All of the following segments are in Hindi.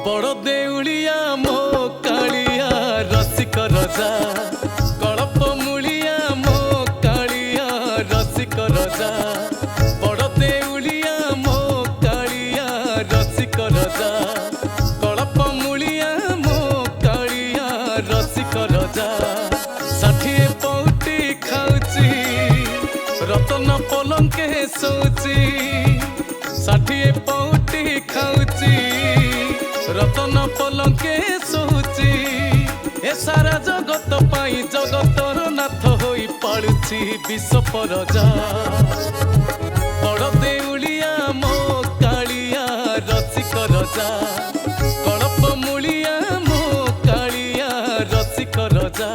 बड़ देउलिया मो कालिया रसिक रजा कड़प मुलिया मो कालिया रसिक रजा बड़ देउलिया मो कालिया रसिक रजा कड़प मुलिया मो कालिया रसिक रजा षाठिए पौटी खाऊची रतन पलंके शोची षाठिए पौटी खाऊची रतन पलंके शोची ए सारा जगत पाई जगतर नाथ होई पालुची विष परजा बड़ देउलिया मो कालिया रसिक रजा कड़प मुलिया मो कालिया रसिक रजा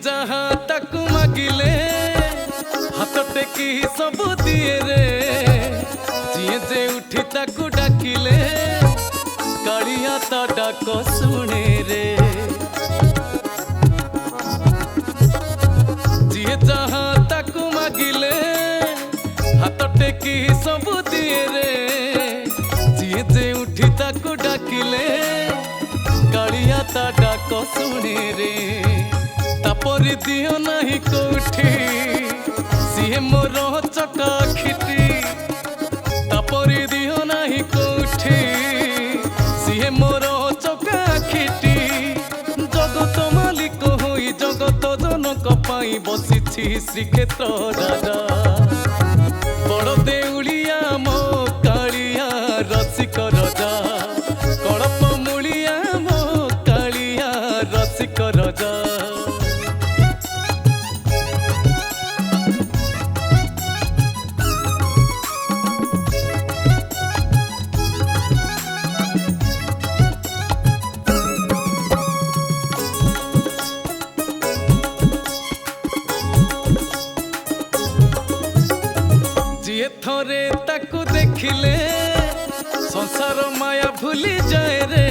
जहाँ तक मागिले हाथ टेकी सब दिए रे जी जे उठी ताकू डाकिले कालिया ता डाक सुने रे जी जहाँ तक मागिले हाथ टेकी सब दिए रे जी जे उठी ताकू डाकिले कालिया ता डाक सुने रे तापरी दियो नहीं कोठी सीए मोर चका खिटी तापरी दियो नहीं कोठी सीए मोर चका खिटी जगत मालिक होई जगत जनक पाई बसिछि श्रीक्षेत्र राजा बड़ देउलिया मो कालिया रसिक रजा कड़प मुलिया मो कालिया रसिक रजा जी थरे ताकू देखिले संसार माया भूली जाए रे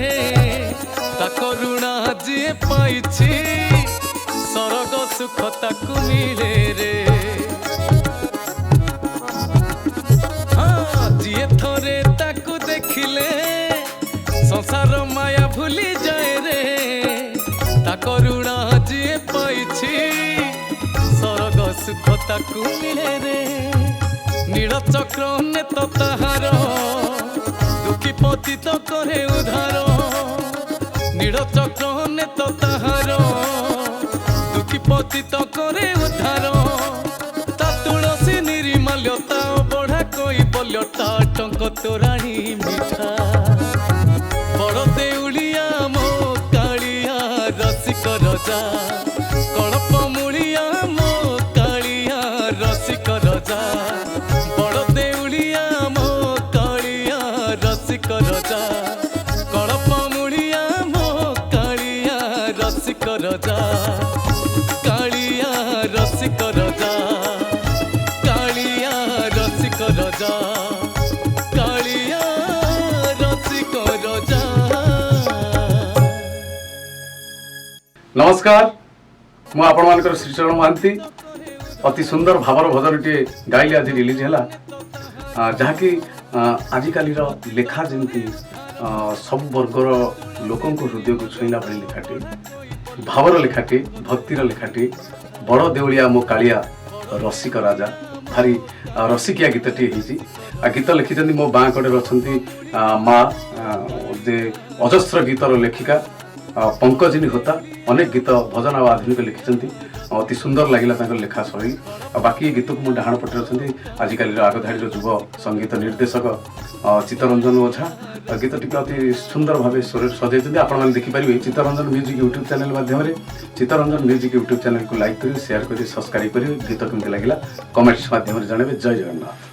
ताको ऋणा जी पाइछि सरग सुख ताकू मिले रे हाँ जी थरे ताकू देखिले संसार माया भूली जाए रे ताको ऋणा जी पाइछि सरग सुख ताकू मिले रे नील चक्र नेत ताहार दुखी पतित करे उधार नील चक्र नेत ताहार दुखी पतित करे उधार ता तुलसी निर्मल्यता बढ़ा कोई बल्यता टंक तोराणी मिठा बड़ देउलिया मो कालिया रसिक रजा कड़प मुलिया मो कालिया रसिक रजा रजा कड़प मुलिया मो कालिया रसिक रजा कालिया रसिक रजा कालिया रसिक रजा कालिया रसिक रजा। नमस्कार मु आपण मानकर श्रीचरण महांती अति सुंदर भावर भजनटे गाइले आज रिलीज है जहाँकि आजिकाली लेखा जमी सब वर्गर लोकों हृदय को छुईला भाई लेखाटी भावर लेखाटी भक्तिर लेखाटी बड़ देउलिया मो कालिया रसिक राजा भारी रसिकिया गीतटी गीत लिखिं मो बाँ कड़े अच्छा माँ जे अजस्र गीतर लेखिका पंकजिनी होता अनेक गीत भजन आ आधुनिक लिखिं अति सुंदर लगे लेखा शैली बाकी गीत को डाण पटे अच्छा आजिकल आगधाड़ी युव संगीत निर्देशक चित्तरंजन ओझा गीत टी अति सुंदर भाव सजाई आपने देखिपारे चित्तरंजन म्यूजिक यूट्यूब चैनल माध्यम चित्तरंजन म्यूजिक यूट्यूब चैनल को लाइक करेंगे शेयर करेंगे सब्सक्राइब करेंगे गीत केमती लगे कमेंट्स माध्यम जानवे। जय जगन्नाथ।